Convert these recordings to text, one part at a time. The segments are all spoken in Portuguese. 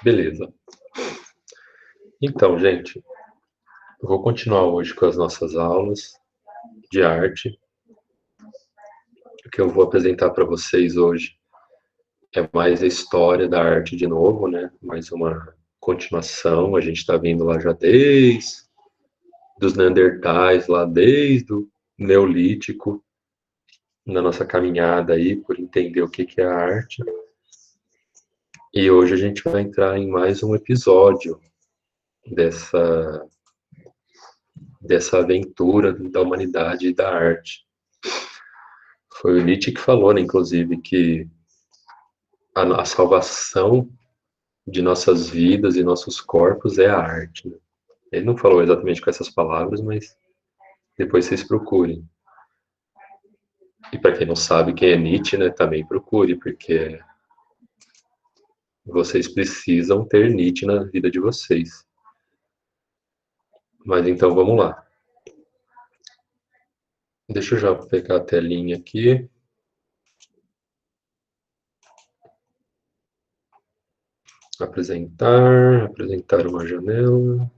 Beleza. Então, gente, eu vou continuar hoje com as nossas aulas de arte. O que eu vou apresentar para vocês hoje é mais a história da arte de novo, né? Mais uma continuação. A gente está vindo lá já desde dos Neandertais, lá desde o Neolítico, na nossa caminhada aí por entender o que é a arte. E hoje a gente vai entrar em mais um episódio dessa aventura da humanidade e da arte. Foi o Nietzsche que falou, né, inclusive, que a salvação de nossas vidas e nossos corpos é a arte. Né? Ele não falou exatamente com essas palavras, mas depois vocês procurem. E para quem não sabe quem é Nietzsche, né, também procure, porque vocês precisam ter Nietzsche na vida de vocês. Mas então vamos lá. Deixa eu já pegar a telinha aqui. Apresentar uma janela.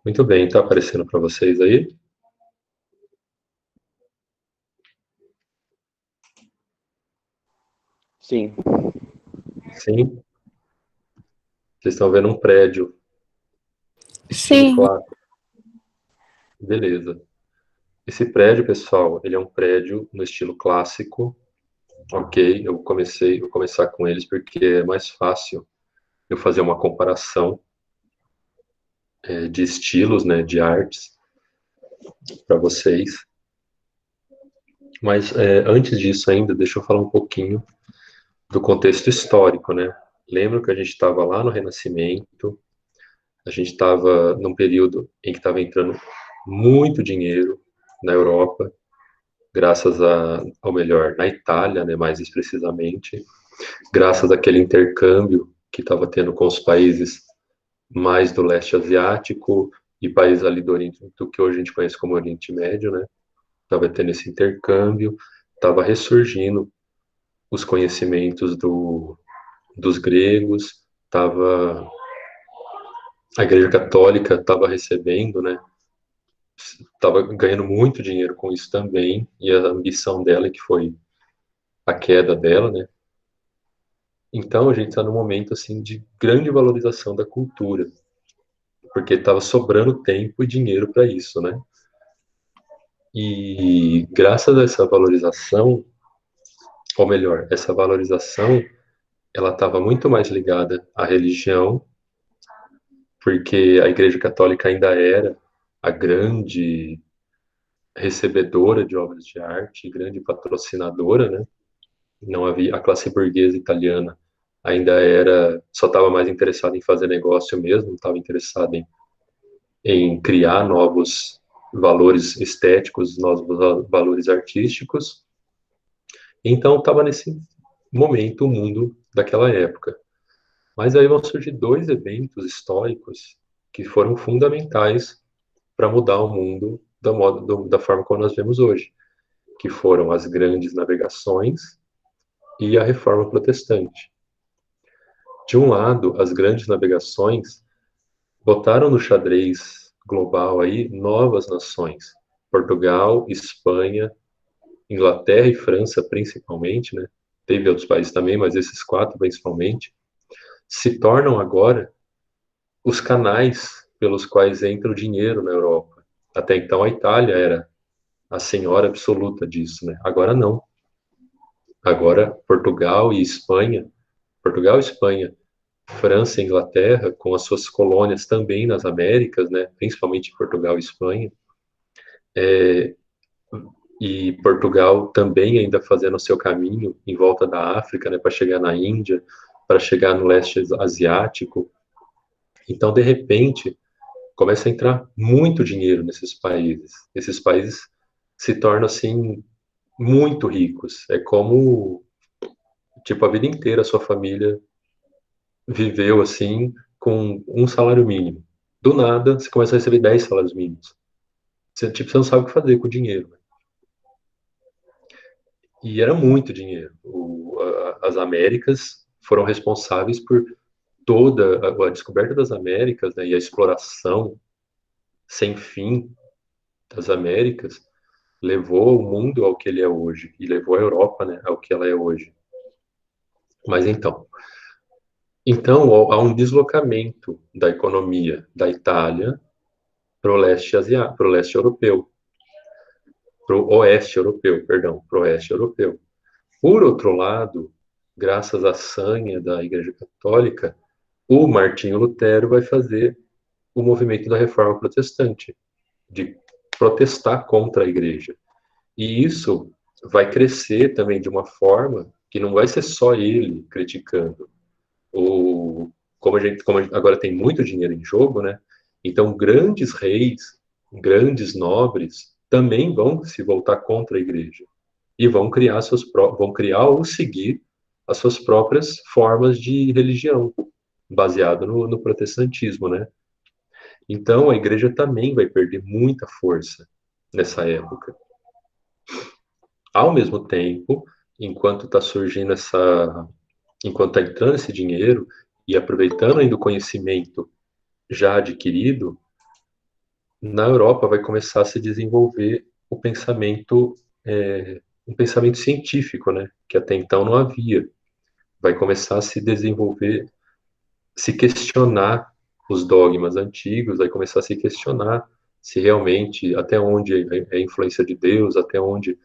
Muito bem, está aparecendo para vocês aí? Sim. Sim. Vocês estão vendo um prédio, estilo Sim. clássico. Beleza. Esse prédio, pessoal, ele é um prédio no estilo clássico. Ok, vou começar com eles porque é mais fácil eu fazer uma comparação de estilos, né, de artes para vocês. Mas antes disso ainda, deixa eu falar um pouquinho do contexto histórico, né? Lembra que a gente estava lá no Renascimento, a gente estava num período em que estava entrando muito dinheiro na Europa, graças ao melhor, na Itália, né, mais precisamente, graças àquele intercâmbio que estava tendo com os países mais do leste asiático e países ali do Oriente, do que hoje a gente conhece como Oriente Médio, né? Estava tendo esse intercâmbio, estava ressurgindo os conhecimentos dos gregos, estava a Igreja Católica estava recebendo, né? Estava ganhando muito dinheiro com isso também, e a ambição dela, que foi a queda dela, né? Então a gente está num momento assim de grande valorização da cultura, porque estava sobrando tempo e dinheiro para isso, né? E graças a essa valorização, ou melhor, essa valorização, ela estava muito mais ligada à religião, porque a Igreja Católica ainda era a grande recebedora de obras de arte, grande patrocinadora, né? Não havia a classe burguesa italiana ainda era só estava mais interessada em fazer negócio mesmo, não estava interessada em criar novos valores estéticos, novos valores artísticos. Então estava nesse momento o mundo daquela época. Mas aí vão surgir dois eventos históricos que foram fundamentais para mudar o mundo da forma como nós vemos hoje, que foram as grandes navegações e a Reforma Protestante. De um lado, as grandes navegações botaram no xadrez global aí novas nações, Portugal, Espanha, Inglaterra e França principalmente, né? Teve outros países também, mas esses quatro principalmente, se tornam agora os canais pelos quais entra o dinheiro na Europa. Até então a Itália era a senhora absoluta disso, né? Agora não. Agora Portugal, Espanha, França e Inglaterra, com as suas colônias também nas Américas, né? Principalmente Portugal e Espanha, e Portugal também ainda fazendo o seu caminho em volta da África, né? Para chegar na Índia, para chegar no leste asiático. Então, de repente, começa a entrar muito dinheiro nesses países. Esses países se tornam assim muito ricos. É como tipo a vida inteira a sua família viveu assim com um salário mínimo, do nada, você começa a receber 10 salários mínimos. Você não sabe o que fazer com o dinheiro. E era muito dinheiro. As Américas foram responsáveis por toda a descoberta das Américas, né, e a exploração sem fim das Américas levou o mundo ao que ele é hoje e levou a Europa, né, ao que ela é hoje. Mas então há um deslocamento da economia da Itália para o leste asiático, para o leste europeu, para o oeste europeu, perdão, para o oeste europeu. Por outro lado, graças à sanha da Igreja Católica, o Martinho Lutero vai fazer o movimento da Reforma Protestante, de protestar contra a Igreja. E isso vai crescer também de uma forma que não vai ser só ele criticando. Como agora tem muito dinheiro em jogo, né? Então grandes reis, grandes nobres também vão se voltar contra a Igreja e vão criar ou seguir as suas próprias formas de religião, baseado no protestantismo, né? Então a igreja também vai perder muita força nessa época. Ao mesmo tempo, enquanto está surgindo enquanto está entrando esse dinheiro e aproveitando ainda o conhecimento já adquirido, na Europa vai começar a se desenvolver um pensamento científico, né? Que até então não havia. Vai começar a se desenvolver, se questionar os dogmas antigos, vai começar a se questionar se realmente, até onde é a influência de Deus, até onde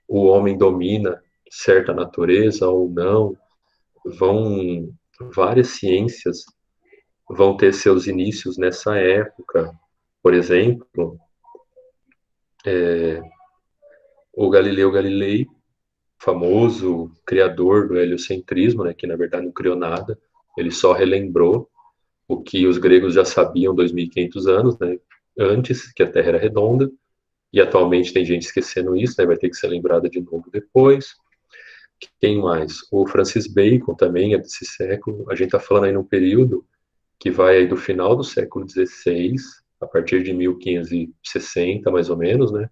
o homem domina certa natureza ou não. Várias ciências vão ter seus inícios nessa época. Por exemplo, o Galileu Galilei, famoso criador do heliocentrismo, né, que na verdade não criou nada, ele só relembrou o que os gregos já sabiam 2.500 anos, né, antes, que a Terra era redonda, e atualmente tem gente esquecendo isso, né, vai ter que ser lembrada de novo depois. Quem mais? O Francis Bacon também é desse século. A gente está falando aí num período que vai aí do final do século XVI, a partir de 1560, mais ou menos, né?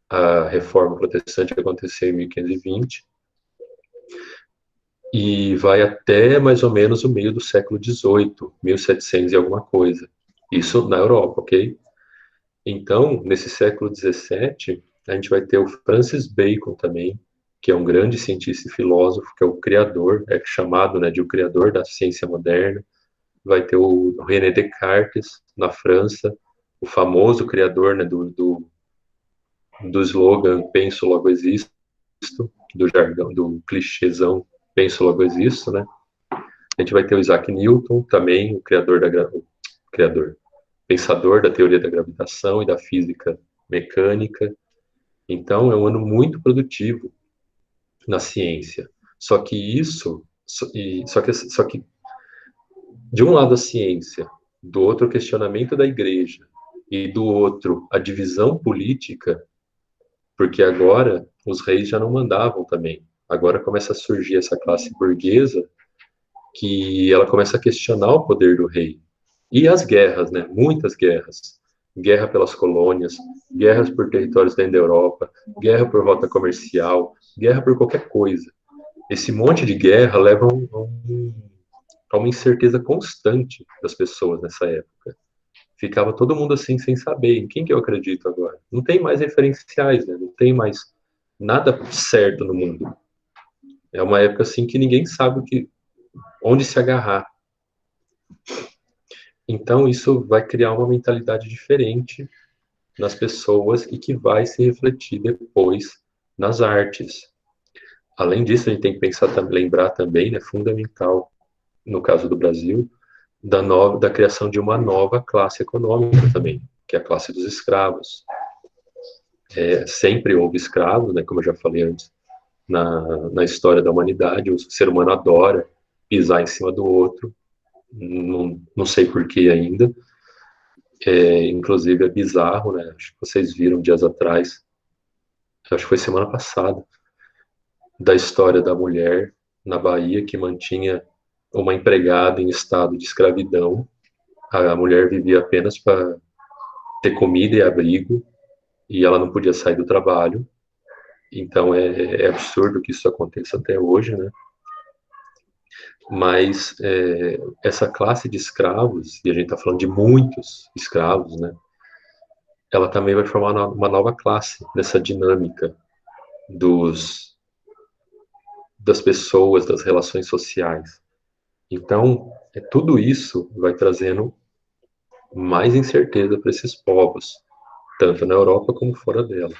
A Reforma Protestante aconteceu em 1520 e vai até mais ou menos o meio do século XVIII, 1700 e alguma coisa. Isso na Europa, ok? Então, nesse século XVII, a gente vai ter o Francis Bacon também, que é um grande cientista e filósofo, que é o criador, é chamado, né, de o criador da ciência moderna. Vai ter o René Descartes, na França, o famoso criador, né, do slogan Penso, Logo Existo, do jargão, do clichêzão Penso, Logo Existo, né? A gente vai ter o Isaac Newton, também o criador, pensador da teoria da gravitação e da física mecânica. Então, é um ano muito produtivo na ciência. Só que de um lado a ciência, do outro o questionamento da igreja e do outro a divisão política, porque agora os reis já não mandavam também. Agora começa a surgir essa classe burguesa que ela começa a questionar o poder do rei. E as guerras, né? Muitas guerras. Guerra pelas colônias, guerras por territórios dentro da Europa, guerra por rota comercial, guerra por qualquer coisa. Esse monte de guerra leva a uma incerteza constante das pessoas nessa época. Ficava todo mundo assim, sem saber em quem que eu acredito agora. Não tem mais referenciais, né? Não tem mais nada certo no mundo. É uma época assim que ninguém sabe onde se agarrar. Então isso vai criar uma mentalidade diferente nas pessoas e que vai se refletir depois nas artes. Além disso, a gente tem que lembrar também, né, fundamental, no caso do Brasil, da criação de uma nova classe econômica também, que é a classe dos escravos. Sempre houve escravos, né, como eu já falei antes, na história da humanidade, o ser humano adora pisar em cima do outro, não sei por que ainda, inclusive é bizarro, né, acho que vocês viram dias atrás, acho que foi semana passada, da história da mulher na Bahia que mantinha uma empregada em estado de escravidão A mulher vivia apenas para ter comida e abrigo, e ela não podia sair do trabalho. Então é absurdo que isso aconteça até hoje, né? Mas essa classe de escravos, e a gente está falando de muitos escravos, né? Ela também vai formar uma nova classe nessa dinâmica das pessoas, das relações sociais. Então, tudo isso vai trazendo mais incerteza para esses povos, tanto na Europa como fora dela.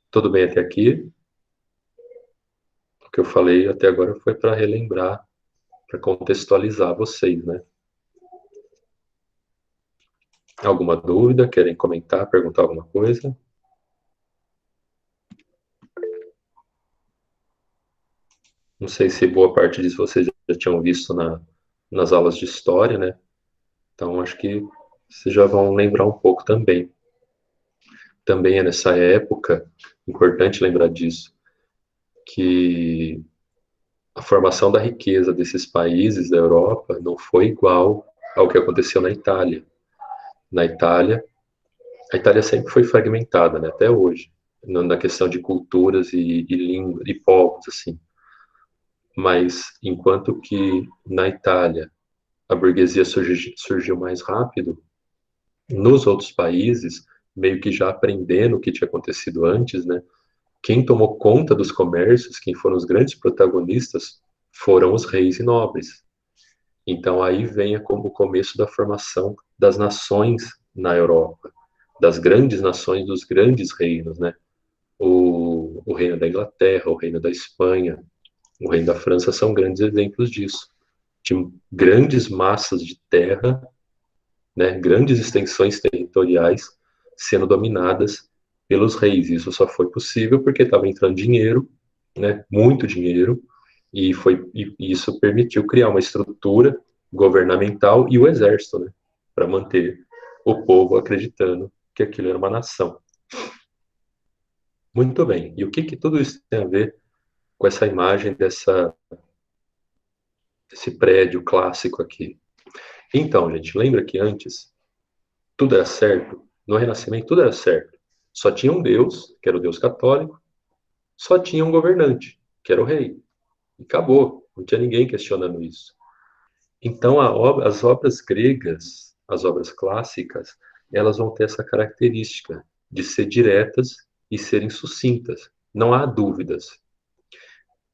Tudo bem até aqui? O que eu falei até agora foi para relembrar, para contextualizar vocês, né? Alguma dúvida? Querem comentar, perguntar alguma coisa? Não sei se boa parte disso vocês já tinham visto nas aulas de história, né? Então, acho que vocês já vão lembrar um pouco também. Também é nessa época, importante lembrar disso, que a formação da riqueza desses países da Europa não foi igual ao que aconteceu na Itália. Na Itália, a Itália sempre foi fragmentada, né, até hoje, na questão de culturas e línguas e povos, assim. Mas enquanto que na Itália a burguesia surgiu mais rápido, nos outros países, meio que já aprendendo o que tinha acontecido antes, né? Quem tomou conta dos comércios, quem foram os grandes protagonistas, foram os reis e nobres. Então aí vem como o começo da formação das nações na Europa, das grandes nações, dos grandes reinos, né? O reino da Inglaterra, o reino da Espanha, o reino da França são grandes exemplos disso. De grandes massas de terra, né? Grandes extensões territoriais sendo dominadas pelos reis. Isso só foi possível porque estava entrando dinheiro, né? Muito dinheiro, e isso permitiu criar uma estrutura governamental e o exército, né, para manter o povo acreditando que aquilo era uma nação. Muito bem. E o que tudo isso tem a ver com essa imagem desse prédio clássico aqui? Então, gente, lembra que antes tudo era certo? No Renascimento tudo era certo. Só tinha um Deus, que era o Deus católico, só tinha um governante, que era o rei. E acabou. Não tinha ninguém questionando isso. Então, as obras gregas, as obras clássicas, elas vão ter essa característica de ser diretas e serem sucintas. Não há dúvidas.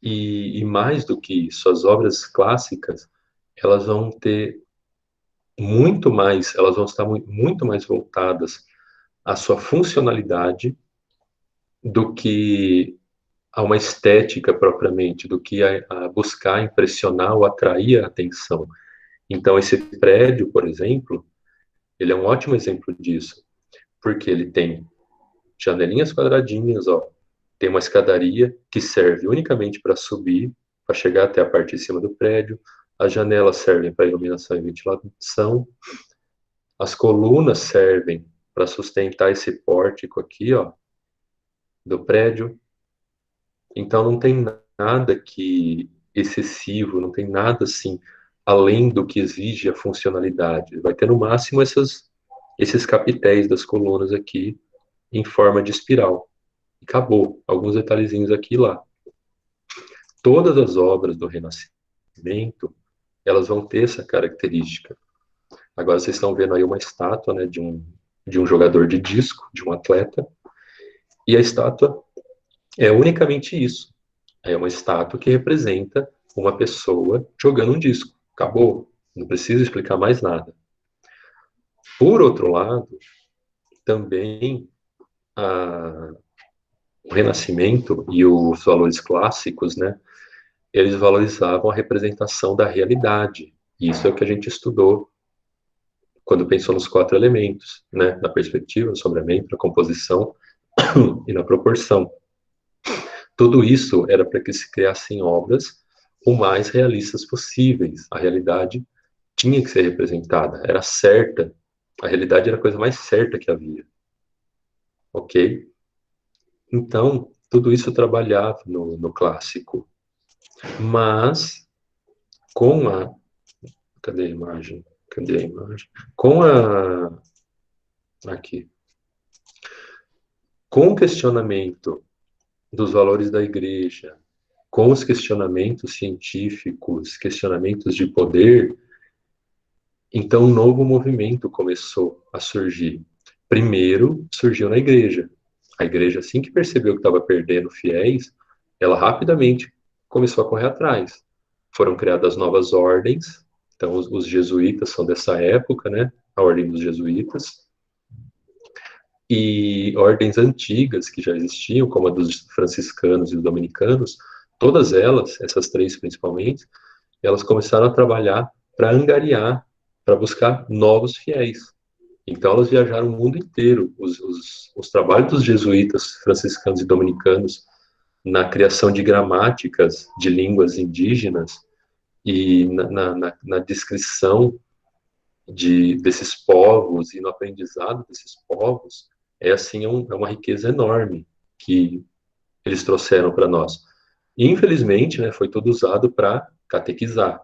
E mais do que isso, as obras clássicas, elas vão ter muito mais, elas vão estar muito mais voltadas à sua funcionalidade do que a uma estética propriamente, do que a buscar impressionar ou atrair a atenção. Então, esse prédio, por exemplo, ele é um ótimo exemplo disso, porque ele tem janelinhas quadradinhas, ó, tem uma escadaria que serve unicamente para subir, para chegar até a parte de cima do prédio, as janelas servem para iluminação e ventilação, as colunas servem para sustentar esse pórtico aqui, ó, do prédio. Então não tem nada que excessivo, não tem nada assim além do que exige a funcionalidade. Vai ter no máximo esses capitéis das colunas aqui em forma de espiral. Acabou. Alguns detalhezinhos aqui e lá. Todas as obras do Renascimento, elas vão ter essa característica. Agora vocês estão vendo aí uma estátua, né, de um jogador de disco, de um atleta, e a estátua é unicamente isso. É uma estátua que representa uma pessoa jogando um disco. Acabou. Não precisa explicar mais nada. Por outro lado, também a, o Renascimento e os valores clássicos, né, eles valorizavam a representação da realidade. Isso é o que a gente estudou quando pensou nos quatro elementos, né, na perspectiva, no sombreamento, na composição e na proporção. Tudo isso era para que se criassem obras o mais realistas possíveis. A realidade tinha que ser representada, era certa. A realidade era a coisa mais certa que havia. Ok? Então, tudo isso trabalhava no clássico. Mas, com a. Cadê a imagem? Cadê a imagem? Com a... Aqui. Com o questionamento dos valores da igreja, com os questionamentos científicos, questionamentos de poder, então um novo movimento começou a surgir. Primeiro, surgiu na igreja. A igreja, assim que percebeu que estava perdendo fiéis, ela rapidamente começou a correr atrás. Foram criadas novas ordens, então os jesuítas são dessa época, né? A ordem dos jesuítas. E ordens antigas que já existiam, como a dos franciscanos e dos dominicanos, todas elas, essas três principalmente, elas começaram a trabalhar para angariar, para buscar novos fiéis. Então elas viajaram o mundo inteiro. Os trabalhos dos jesuítas, franciscanos e dominicanos na criação de gramáticas de línguas indígenas e na descrição desses povos e no aprendizado desses povos, é assim, é uma riqueza enorme que eles trouxeram para nós. E, infelizmente, né, foi tudo usado para catequizar,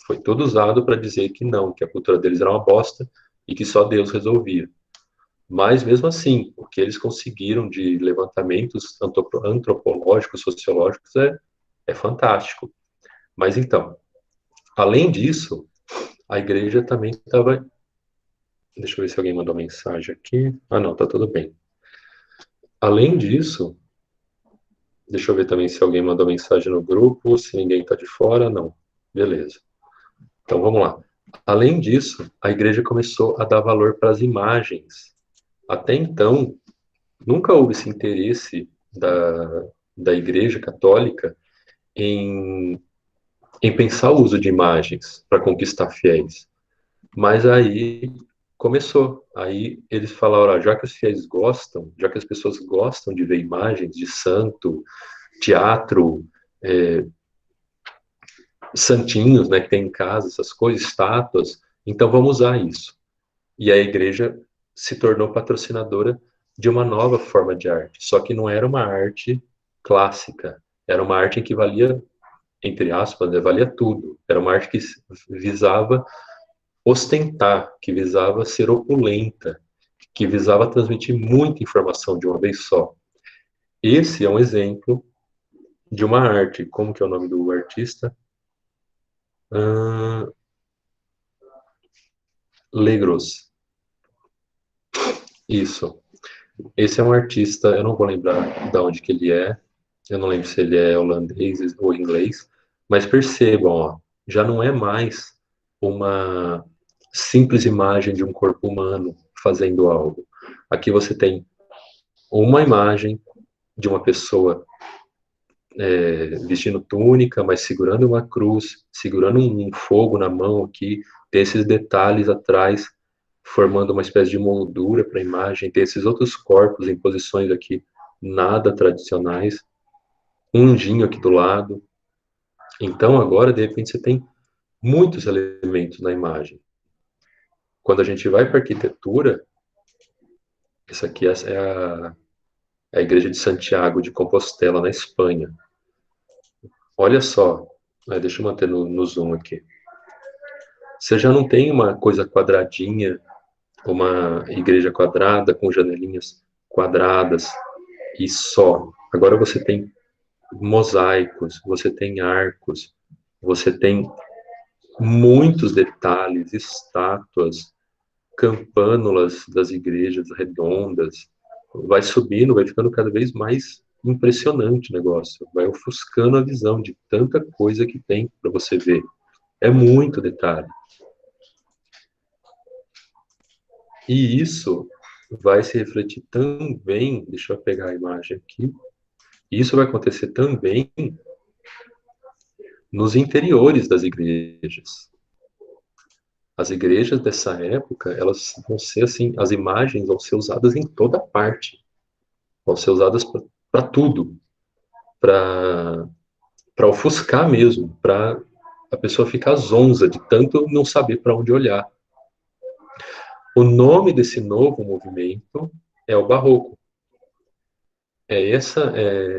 foi tudo usado para dizer que não, que a cultura deles era uma bosta e que só Deus resolvia. Mas, mesmo assim, o que eles conseguiram de levantamentos antropológicos, sociológicos, é fantástico. Mas, então, além disso, a igreja também estava... Deixa eu ver se alguém mandou mensagem aqui. Ah, não, tá tudo bem. Além disso, deixa eu ver também se alguém mandou mensagem no grupo, se ninguém está de fora, não. Beleza. Então, vamos lá. Além disso, a igreja começou a dar valor para as imagens. Até então, nunca houve esse interesse da igreja católica em, em pensar o uso de imagens para conquistar fiéis. Mas aí começou. Aí eles falaram, já que os fiéis gostam, já que as pessoas gostam de ver imagens de santo, teatro, santinhos, né, que tem em casa, essas coisas, estátuas, então vamos usar isso. E a igreja se tornou patrocinadora de uma nova forma de arte, só que não era uma arte clássica, era uma arte que valia, entre aspas, né, valia tudo. Era uma arte que visava ostentar, que visava ser opulenta, que visava transmitir muita informação de uma vez só. Esse é um exemplo de uma arte. Como que é o nome do artista? Legros. Isso. Esse é um artista, eu não vou lembrar de onde que ele é, eu não lembro se ele é holandês ou inglês, mas percebam, ó, já não é mais uma simples imagem de um corpo humano fazendo algo. Aqui você tem uma imagem de uma pessoa vestindo túnica, mas segurando uma cruz, segurando um fogo na mão aqui, tem esses detalhes atrás, formando uma espécie de moldura para a imagem, tem esses outros corpos em posições aqui nada tradicionais, um anjinho aqui do lado. Então agora, de repente, você tem muitos elementos na imagem. Quando a gente vai para a arquitetura, essa aqui é a igreja de Santiago de Compostela, na Espanha. Olha só, deixa eu manter no zoom aqui. Você já não tem uma coisa quadradinha, uma igreja quadrada com janelinhas quadradas e só. Agora você tem mosaicos, você tem arcos, você tem muitos detalhes, estátuas, campânulas das igrejas redondas. Vai subindo, vai ficando cada vez mais impressionante o negócio. Vai ofuscando a visão de tanta coisa que tem para você ver. É muito detalhe. E isso vai se refletir também, deixa eu pegar a imagem aqui, isso vai acontecer também nos interiores das igrejas. As igrejas dessa época, elas vão ser assim, as imagens vão ser usadas em toda parte, vão ser usadas para tudo, para ofuscar mesmo, para a pessoa ficar zonza de tanto não saber para onde olhar. O nome desse novo movimento é o Barroco.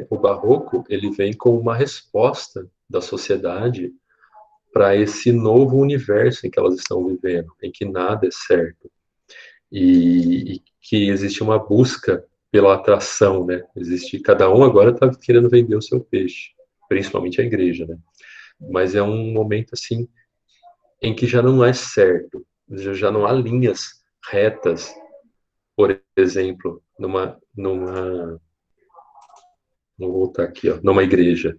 O Barroco, ele vem como uma resposta da sociedade para esse novo universo em que elas estão vivendo, em que nada é certo e que existe uma busca pela atração, né? Existe, cada um agora está querendo vender o seu peixe, principalmente a igreja, né? Mas é um momento assim em que já não é certo, já não há linhas retas, por exemplo, vou voltar aqui, ó, numa igreja.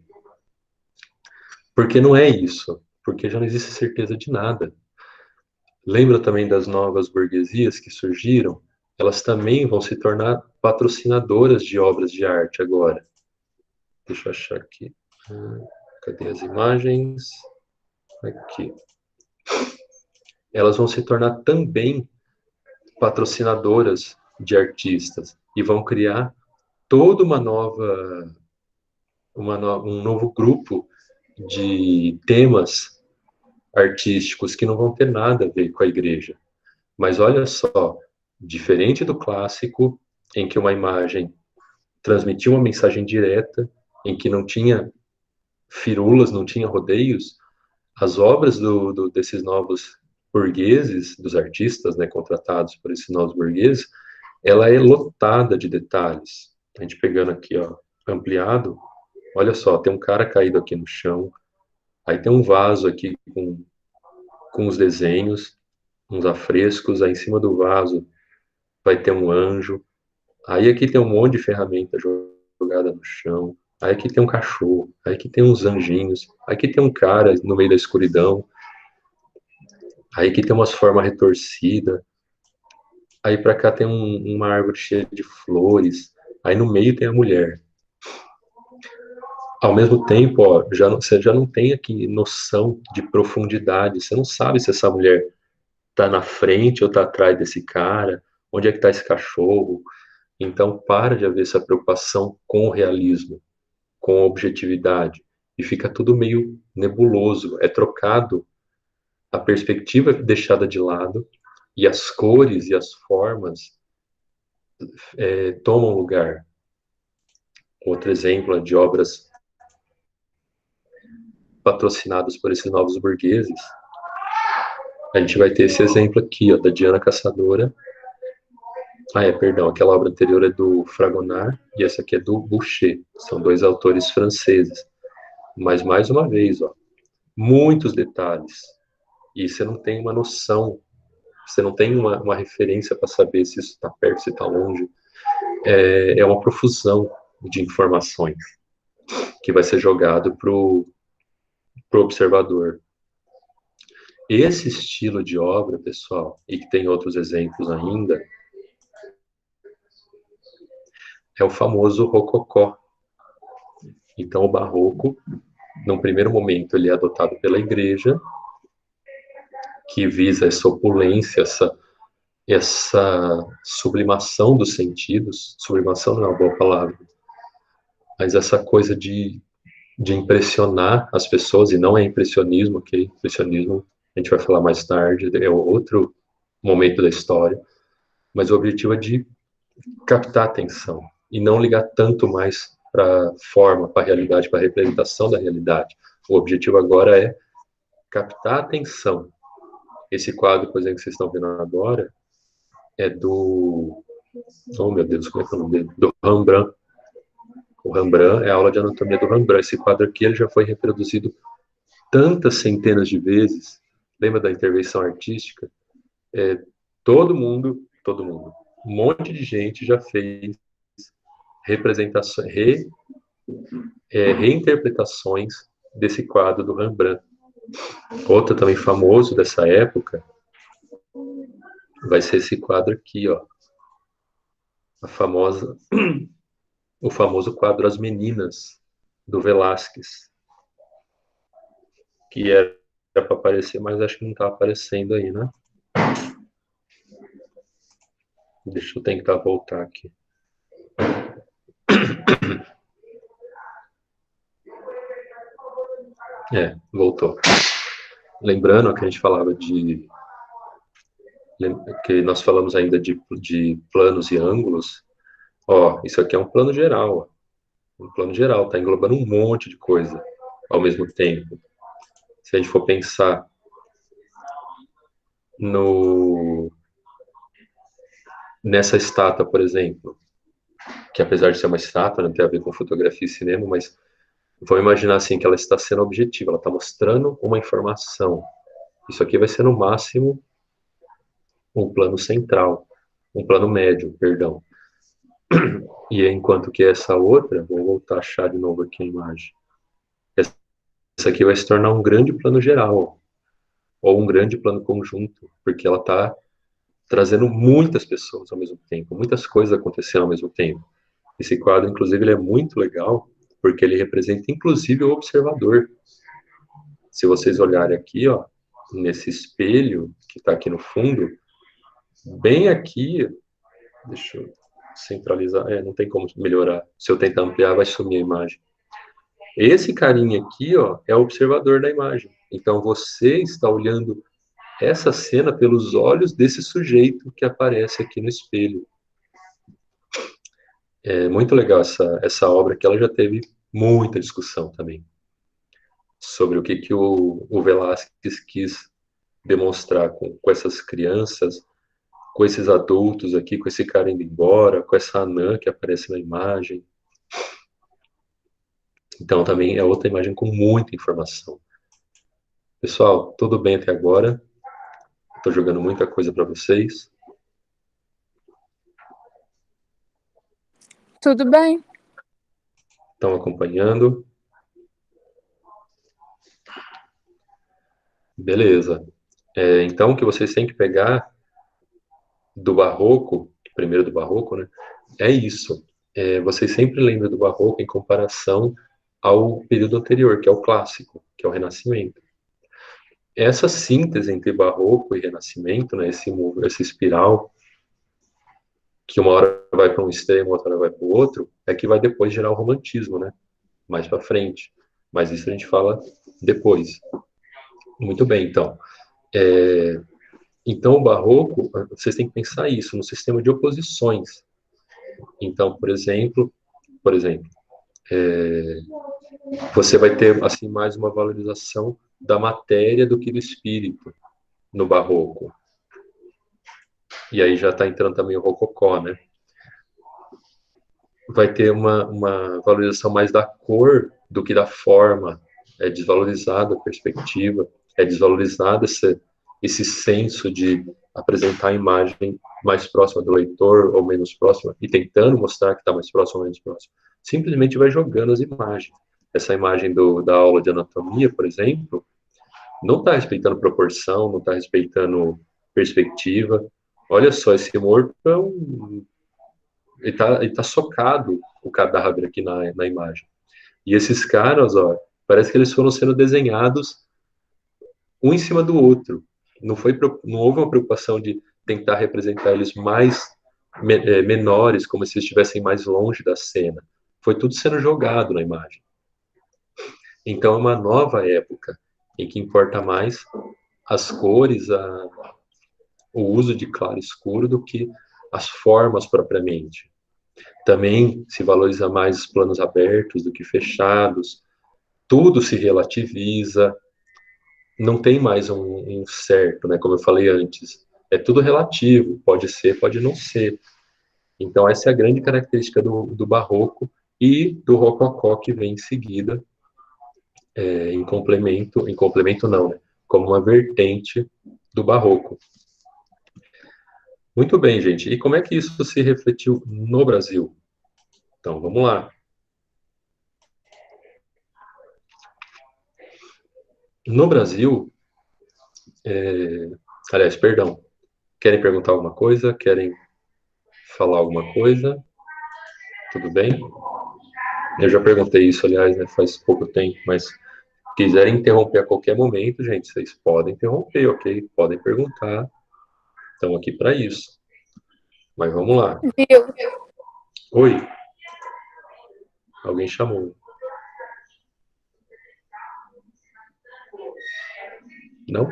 Porque não é isso, porque já não existe certeza de nada. Lembra também das novas burguesias que surgiram? Elas também vão se tornar patrocinadoras de obras de arte agora. Deixa eu achar aqui. Cadê as imagens? Aqui. Elas vão se tornar também patrocinadoras de artistas e vão criar toda um novo grupo de temas artísticos que não vão ter nada a ver com a igreja. Mas olha só, diferente do clássico, em que uma imagem transmitia uma mensagem direta, em que não tinha firulas, não tinha rodeios, as obras desses novos burgueses, dos artistas, né, contratados por esses novos burgueses, ela é lotada de detalhes. A gente pegando aqui, ó, ampliado, olha só, tem um cara caído aqui no chão, aí tem um vaso aqui com os desenhos, uns afrescos, aí em cima do vaso vai ter um anjo, aí aqui tem um monte de ferramenta jogada no chão, aí aqui tem um cachorro, aí aqui tem uns anjinhos, aí aqui tem um cara no meio da escuridão, aí aqui tem umas formas retorcidas, aí para cá tem uma árvore cheia de flores, aí no meio tem a mulher. Ao mesmo tempo, ó, você já não tem aqui noção de profundidade, você não sabe se essa mulher tá na frente ou tá atrás desse cara, onde é que tá esse cachorro. Então, para de haver essa preocupação com o realismo, com a objetividade, e fica tudo meio nebuloso, é trocado, a perspectiva é deixada de lado, e as cores e as formas tomam lugar. Outro exemplo é de obras patrocinadas por esses novos burgueses. A gente vai ter esse exemplo aqui, ó, da Diana Caçadora. Perdão, aquela obra anterior é do Fragonard e essa aqui é do Boucher. São dois autores franceses. Mas, mais uma vez, ó, muitos detalhes. E você não tem uma noção, você não tem uma referência para saber se isso está perto, se está longe. É uma profusão de informações que vai ser jogado para o observador. Esse estilo de obra, pessoal, e que tem outros exemplos ainda, é o famoso rococó. Então, o barroco, num primeiro momento, ele é adotado pela igreja, que visa essa opulência, essa sublimação dos sentidos. Sublimação não é uma boa palavra, mas essa coisa de impressionar as pessoas, e não é impressionismo, que impressionismo a gente vai falar mais tarde, é outro momento da história, mas o objetivo é de captar a atenção e não ligar tanto mais para a forma, para a realidade, para a representação da realidade. O objetivo agora é captar a atenção. Esse quadro, por exemplo, que vocês estão vendo agora, é do... Oh, meu Deus, como é que é o nome dele? Do Rembrandt. O Rembrandt é a aula de anatomia do Rembrandt. Esse quadro aqui ele já foi reproduzido tantas centenas de vezes. Lembra da intervenção artística? Todo mundo, um monte de gente já fez representações, reinterpretações desse quadro do Rembrandt. Outro também famoso dessa época vai ser esse quadro aqui, ó. O famoso quadro As Meninas, do Velázquez, que era para aparecer, mas acho que não está aparecendo aí, né? Deixa eu tentar voltar aqui. Voltou. Lembrando que a gente falava que nós falamos ainda de planos e ângulos. Ó, isso aqui é um plano geral. Um plano geral, está englobando um monte de coisa ao mesmo tempo. Se a gente for pensar nessa estátua, por exemplo, que apesar de ser uma estátua, não tem a ver com fotografia e cinema, mas vamos imaginar assim que ela está sendo objetiva, ela está mostrando uma informação. Isso aqui vai ser no máximo um plano central, um plano médio, perdão. E enquanto que essa outra, vou voltar a achar de novo aqui a imagem. Essa aqui vai se tornar um grande plano geral, ou um grande plano conjunto, porque ela está trazendo muitas pessoas ao mesmo tempo, muitas coisas acontecendo ao mesmo tempo. Esse quadro, inclusive, ele é muito legal, porque ele representa, inclusive, o observador. Se vocês olharem aqui, ó, nesse espelho que está aqui no fundo, bem aqui, deixa eu centralizar, não tem como melhorar. Se eu tentar ampliar, vai sumir a imagem. Esse carinha aqui, ó, é o observador da imagem. Então, você está olhando essa cena pelos olhos desse sujeito que aparece aqui no espelho. É muito legal essa obra, que ela já teve muita discussão também sobre o que o Velázquez quis demonstrar com essas crianças, com esses adultos aqui, com esse cara indo embora, com essa anã que aparece na imagem. Então também é outra imagem com muita informação. Pessoal, tudo bem até agora? Estou jogando muita coisa para vocês. Tudo bem. Estão acompanhando? Beleza. Então, o que vocês têm que pegar do Barroco, primeiro do Barroco, né? É isso. Vocês sempre lembram do Barroco em comparação ao período anterior, que é o Clássico, que é o Renascimento. Essa síntese entre Barroco e Renascimento, né? Essa espiral, que uma hora vai para um extremo, outra hora vai para o outro, é que vai depois gerar o Romantismo, né? Mais para frente. Mas isso a gente fala depois. Muito bem, então. Então, o Barroco, vocês têm que pensar isso, no sistema de oposições. Então, por exemplo, você vai ter assim mais uma valorização da matéria do que do espírito no Barroco. E aí já está entrando também o Rococó, né? Vai ter uma valorização mais da cor do que da forma. É desvalorizada a perspectiva, é desvalorizado esse senso de apresentar a imagem mais próxima do leitor ou menos próxima, e tentando mostrar que está mais próximo ou menos próximo. Simplesmente vai jogando as imagens. Essa imagem da aula de anatomia, por exemplo, não está respeitando proporção, não está respeitando perspectiva. Olha só, esse morto ele tá socado, o cadáver aqui na imagem. E esses caras, ó, parece que eles foram sendo desenhados um em cima do outro. Não houve uma preocupação de tentar representar eles menores, como se estivessem mais longe da cena. Foi tudo sendo jogado na imagem. Então é uma nova época em que importa mais as cores, o uso de claro e escuro do que as formas propriamente. Também se valoriza mais os planos abertos do que fechados. Tudo se relativiza. Não tem mais um certo, né? Como eu falei antes. É tudo relativo. Pode ser, pode não ser. Então, essa é a grande característica do Barroco e do Rococó, que vem em seguida, em complemento não, né? Como uma vertente do Barroco. Muito bem, gente. E como é que isso se refletiu no Brasil? Então, vamos lá. No Brasil, aliás, perdão, querem perguntar alguma coisa? Querem falar alguma coisa? Tudo bem? Eu já perguntei isso, aliás, né, faz pouco tempo, mas quiserem interromper a qualquer momento, gente, vocês podem interromper, ok? Podem perguntar. Estamos aqui para isso. Mas vamos lá. Viu? Oi? Alguém chamou. Não?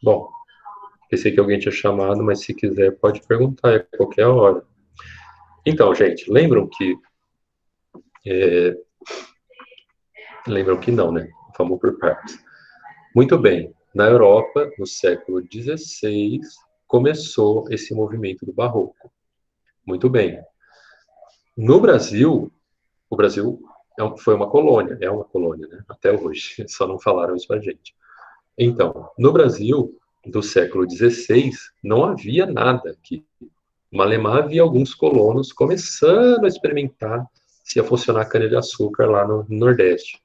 Bom, pensei que alguém tinha chamado, mas se quiser pode perguntar a qualquer hora. Então, gente, lembram que Lembram que não, né? Vamos por partes. Muito bem. Na Europa, no século XVI, começou esse movimento do barroco. Muito bem. No Brasil, o Brasil foi uma colônia, é uma colônia, né? Até hoje, só não falaram isso pra gente. Então, no Brasil, do século XVI, não havia nada aqui. Malemar havia alguns colonos começando a experimentar se ia funcionar a cana-de-açúcar lá no Nordeste.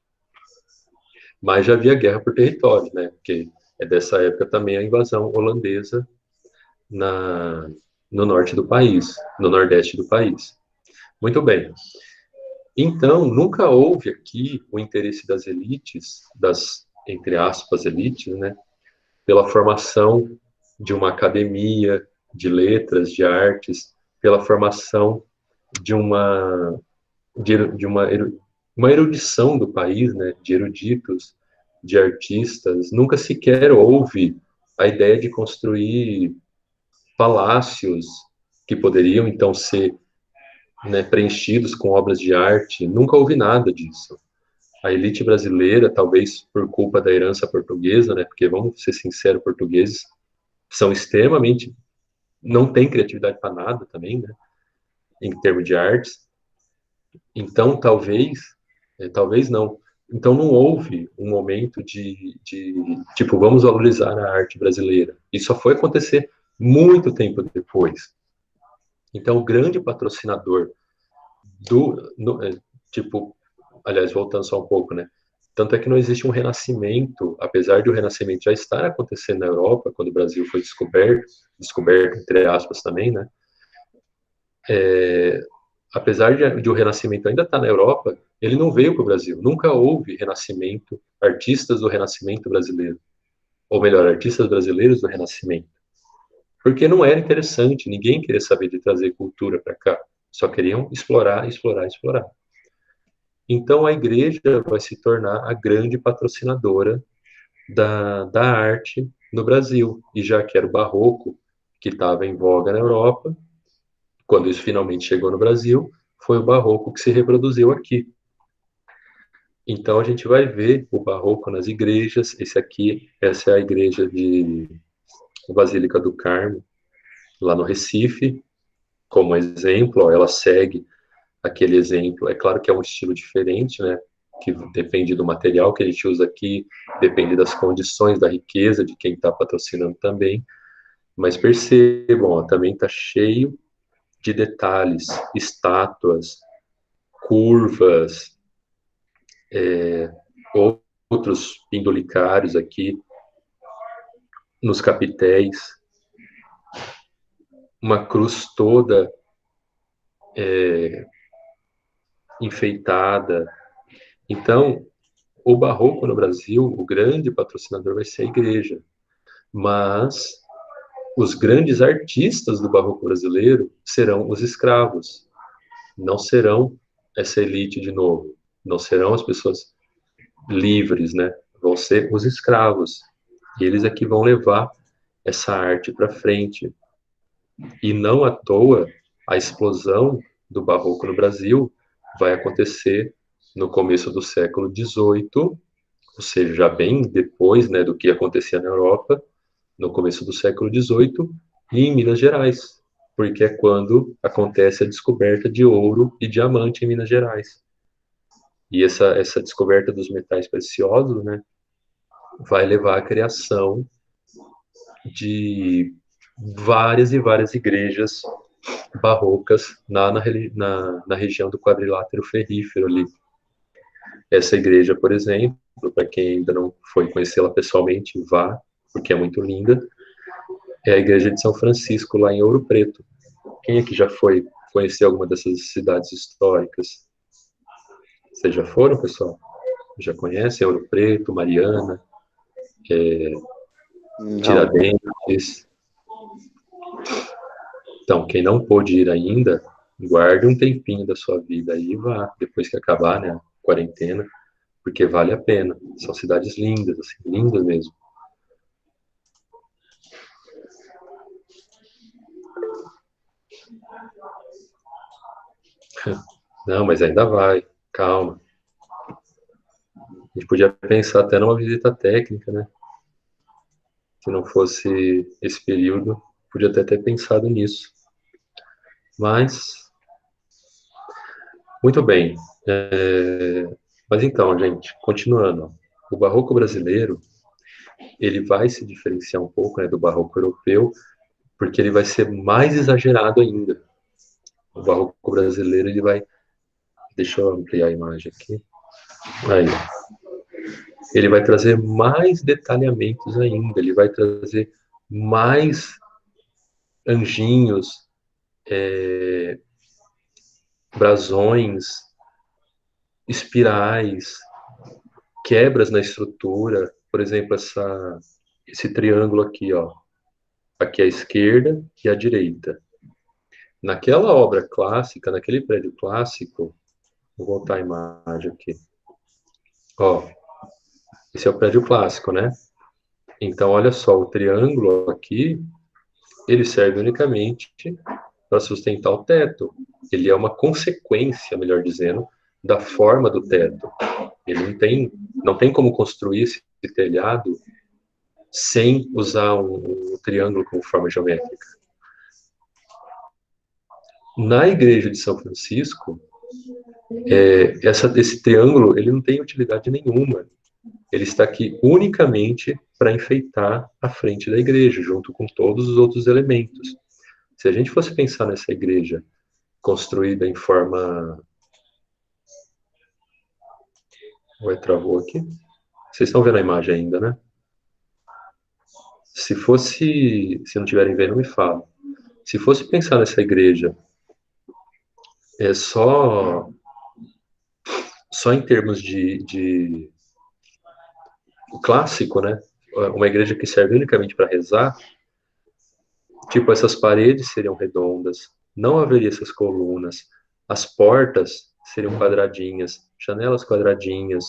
Mas já havia guerra por território, né? Porque é dessa época também a invasão holandesa na, no norte do país, no nordeste do país. Muito bem. Então, nunca houve aqui o interesse das elites, das, entre aspas, elites, né? Pela formação de uma academia de letras, de artes, pela formação de de uma erudição do país, né, de eruditos, de artistas. Nunca sequer houve a ideia de construir palácios que poderiam então ser, né, preenchidos com obras de arte. Nunca houve nada disso. A elite brasileira, talvez por culpa da herança portuguesa, né, porque vamos ser sinceros, portugueses são extremamente, não têm criatividade para nada também, né, em termos de artes. Então, talvez não. Então, não houve um momento tipo, vamos valorizar a arte brasileira. Isso só foi acontecer muito tempo depois. Então, o grande patrocinador tipo, aliás, voltando só um pouco, né? Tanto é que não existe um renascimento, apesar de o renascimento já estar acontecendo na Europa, quando o Brasil foi descoberto entre aspas também, né? Apesar de o Renascimento ainda estar na Europa, ele não veio para o Brasil. Nunca houve Renascimento, artistas do Renascimento brasileiro. Ou melhor, artistas brasileiros do Renascimento. Porque não era interessante, ninguém queria saber de trazer cultura para cá. Só queriam explorar, explorar, explorar. Então a igreja vai se tornar a grande patrocinadora da arte no Brasil. E já que era o barroco que estava em voga na Europa, quando isso finalmente chegou no Brasil, foi o barroco que se reproduziu aqui. Então a gente vai ver o barroco nas igrejas. Essa é a igreja de Basílica do Carmo, lá no Recife, como exemplo. Ó, ela segue aquele exemplo. É claro que é um estilo diferente, né? Que depende do material que a gente usa aqui, depende das condições, da riqueza de quem está patrocinando também. Mas percebam, ó, também está cheio de detalhes, estátuas, curvas, outros pindulicários aqui nos capitéis, uma cruz toda enfeitada. Então, o barroco no Brasil, o grande patrocinador vai ser a igreja, mas os grandes artistas do barroco brasileiro serão os escravos, não serão essa elite de novo, não serão as pessoas livres, né? Vão ser os escravos. E eles é que vão levar essa arte para frente. E não à toa, a explosão do barroco no Brasil vai acontecer no começo do século XVIII, ou seja, já bem depois, né, do que acontecia na Europa, no começo do século XVIII, e em Minas Gerais, porque é quando acontece a descoberta de ouro e diamante em Minas Gerais. E essa descoberta dos metais preciosos, né, vai levar à criação de várias e várias igrejas barrocas na região do quadrilátero ferrífero ali. Essa igreja, por exemplo, para quem ainda não foi conhecê-la pessoalmente, vá, porque é muito linda, é a igreja de São Francisco, lá em Ouro Preto. Quem aqui já foi conhecer alguma dessas cidades históricas? Vocês já foram, pessoal? Já conhecem Ouro Preto, Mariana, Não. Tiradentes? Então, quem não pôde ir ainda, guarde um tempinho da sua vida aí e vá, depois que acabar, né, a quarentena, porque vale a pena. São cidades lindas, assim, lindas mesmo. Não, mas ainda vai. calma. A gente podia pensar até numa visita técnica, né? Se não fosse esse período, podia até ter pensado nisso. Mas, muito bem. Mas então, gente, continuando. O barroco brasileiro, ele vai se diferenciar um pouco, né, do barroco europeu, porque ele vai ser mais exagerado ainda. O barroco brasileiro, ele vai... Deixa eu ampliar a imagem aqui. Aí. Ele vai trazer mais detalhamentos ainda, ele vai trazer mais anjinhos, brasões, espirais, quebras na estrutura. Por exemplo, esse triângulo aqui, ó. Aqui à esquerda e à direita. Naquela obra clássica, naquele prédio clássico, vou voltar a imagem aqui. Ó, esse é o prédio clássico, né? Então, olha só, o triângulo aqui, ele serve unicamente para sustentar o teto. Ele é uma consequência, melhor dizendo, da forma do teto. Ele não tem como construir esse telhado sem usar um triângulo como forma geométrica. Na igreja de São Francisco, esse triângulo ele não tem utilidade nenhuma. Ele está aqui unicamente para enfeitar a frente da igreja, junto com todos os outros elementos. Se a gente fosse pensar nessa igreja construída em forma... Ué, travou aqui? Vocês estão vendo a imagem ainda, né? Se não estiverem vendo, me fala. Se fosse pensar nessa igreja só em termos de clássico, né? Uma igreja que serve unicamente para rezar, tipo, essas paredes seriam redondas, não haveria essas colunas, as portas seriam quadradinhas, janelas quadradinhas,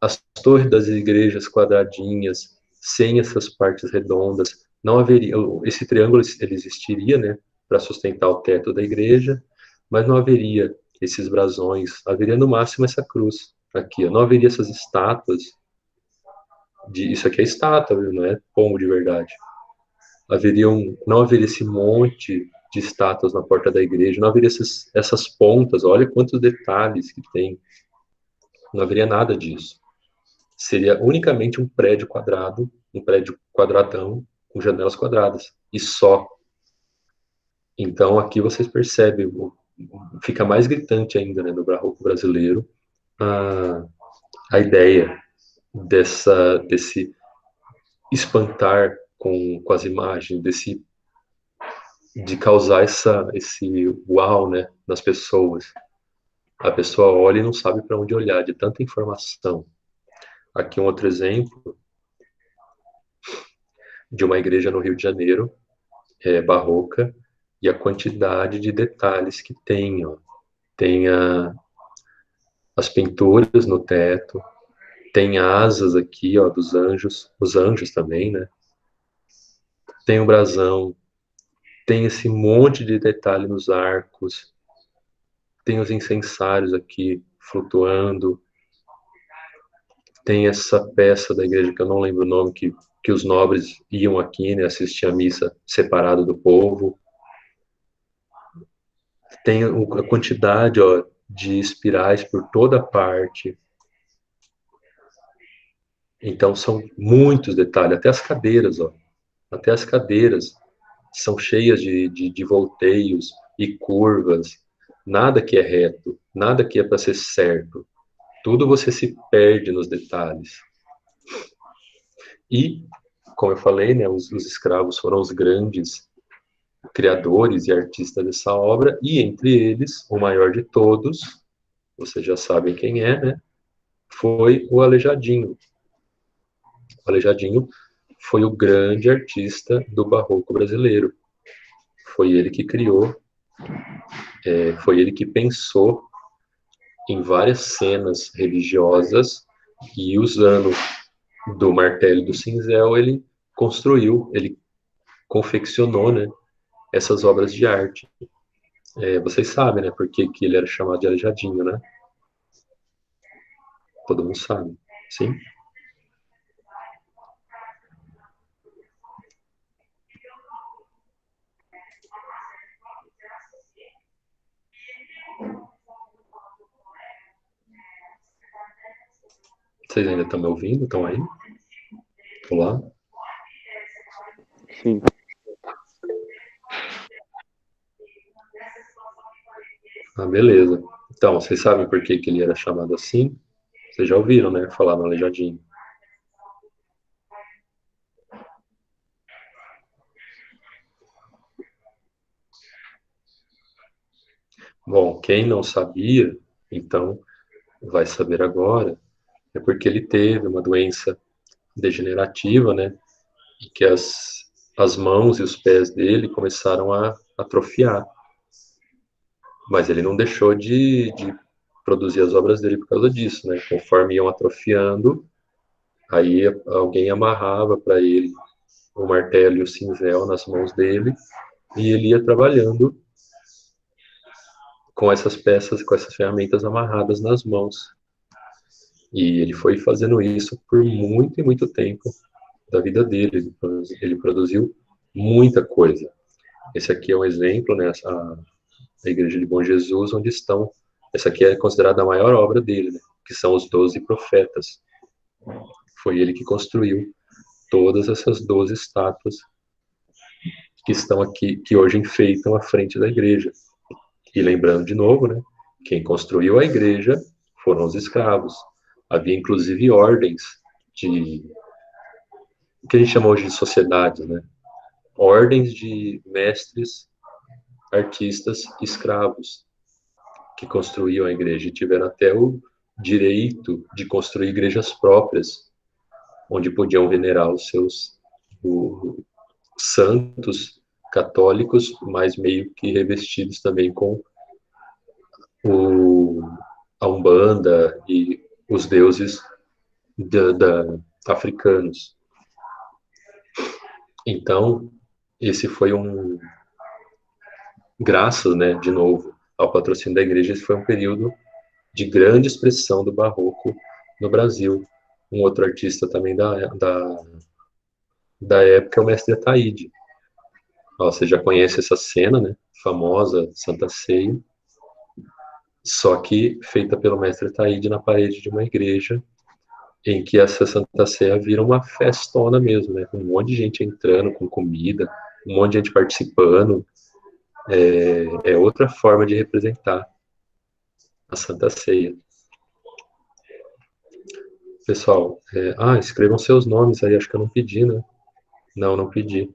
as torres das igrejas quadradinhas, sem essas partes redondas, não haveria, esse triângulo ele existiria, né, para sustentar o teto da igreja, mas não haveria esses brasões, haveria no máximo essa cruz aqui, ó. Não haveria essas estátuas, isso aqui é estátua, viu? Não é pombo de verdade. Não haveria esse monte de estátuas na porta da igreja, não haveria essas pontas, olha quantos detalhes que tem, não haveria nada disso. Seria unicamente um prédio quadrado, um prédio quadradão, com janelas quadradas, e só. Então aqui vocês percebem, fica mais gritante ainda, né, no barroco brasileiro, a ideia desse espantar com as imagens, de causar esse uau, né, nas pessoas. A pessoa olha e não sabe para onde olhar, de tanta informação. Aqui um outro exemplo de uma igreja no Rio de Janeiro, barroca, e a quantidade de detalhes que tem. Ó. Tem as pinturas no teto, tem asas aqui, ó, dos anjos, os anjos também, né? Tem o brasão, tem esse monte de detalhe nos arcos, tem os incensários aqui flutuando, tem essa peça da igreja que eu não lembro o nome, que os nobres iam aqui, né, assistir a missa separado do povo. Tem a quantidade, ó, de espirais por toda parte. Então são muitos detalhes, até as cadeiras, ó. Até as cadeiras são cheias de volteios e curvas. Nada que é reto, nada que é para ser certo. Tudo você se perde nos detalhes. E, como eu falei, né, os escravos foram os grandes criadores e artistas dessa obra, e entre eles, o maior de todos, vocês já sabem quem é, né? Foi o Aleijadinho. O Aleijadinho foi o grande artista do barroco brasileiro. Foi ele que criou, foi ele que pensou em várias cenas religiosas e usando do martelo e do cinzel, ele construiu, ele confeccionou, né, essas obras de arte. Vocês sabem, né, por que ele era chamado de Aleijadinho, né? Todo mundo sabe, sim? Vocês ainda estão me ouvindo? Estão aí? Olá? Sim. Ah, beleza. Então, vocês sabem por que que ele era chamado assim? Vocês já ouviram, né? Falar no Aleijadinho. Bom, quem não sabia, então vai saber agora. É porque ele teve uma doença degenerativa, né? E que as mãos e os pés dele começaram a atrofiar. Mas ele não deixou de produzir as obras dele por causa disso, né? Conforme iam atrofiando, aí alguém amarrava para ele o martelo e o cinzel nas mãos dele e ele ia trabalhando com essas peças, com essas ferramentas amarradas nas mãos. E ele foi fazendo isso por muito e muito tempo da vida dele. Ele produziu muita coisa. Esse aqui é um exemplo, né? A Igreja de Bom Jesus, onde estão. Essa aqui é considerada a maior obra dele, né? Que são os 12 profetas. Foi ele que construiu todas essas 12 estátuas que estão aqui, que hoje enfeitam a frente da igreja. E lembrando de novo, né? Quem construiu a igreja foram os escravos. Havia inclusive ordens de o que a gente chama hoje de sociedades, né? Ordens de mestres, artistas, escravos que construíam a igreja e tiveram até o direito de construir igrejas próprias, onde podiam venerar os seus santos católicos, mas meio que revestidos também com o, a Umbanda e os deuses africanos. Então, esse foi graças, né, de novo, ao patrocínio da igreja, esse foi um período de grande expressão do barroco no Brasil. Um outro artista também da época é o mestre Ataíde. Você já conhece essa cena, né? Famosa, Santa Ceia, só que feita pelo mestre Ataíde na parede de uma igreja, em que essa Santa Ceia vira uma festona mesmo, né? Um monte de gente entrando com comida, um monte de gente participando. É outra forma de representar a Santa Ceia. Pessoal, escrevam seus nomes aí, acho que eu não pedi, né? Não, não pedi.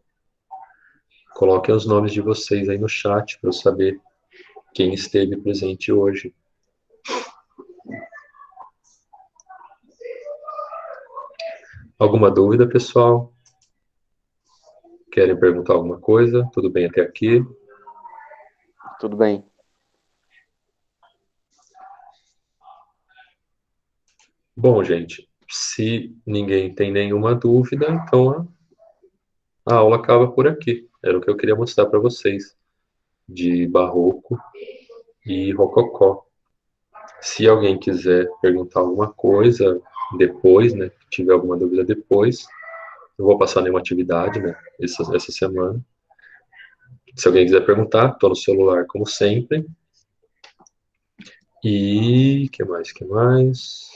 Coloquem os nomes de vocês aí no chat para eu saber quem esteve presente hoje. Alguma dúvida, pessoal? Querem perguntar alguma coisa? Tudo bem até aqui? Tudo bem. Bom, gente, se ninguém tem nenhuma dúvida, então a aula acaba por aqui. Era o que eu queria mostrar para vocês de barroco e rococó. Se alguém quiser perguntar alguma coisa depois, né, tiver alguma dúvida depois, eu vou passar nenhuma atividade, né, essa semana. Se alguém quiser perguntar, estou no celular como sempre. E que mais? Que mais?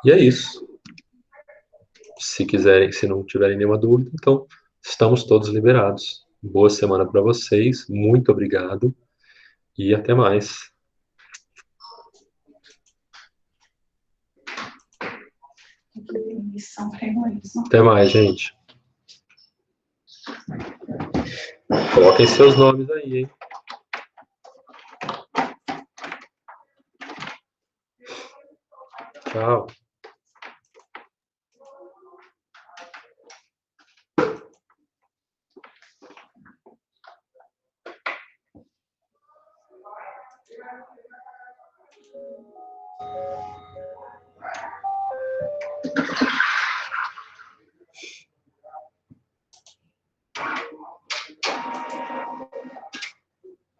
E é isso. Se quiserem, se não tiverem nenhuma dúvida, então estamos todos liberados. Boa semana para vocês. Muito obrigado e até mais. Até mais, gente. Coloquem seus nomes aí, hein? Tchau.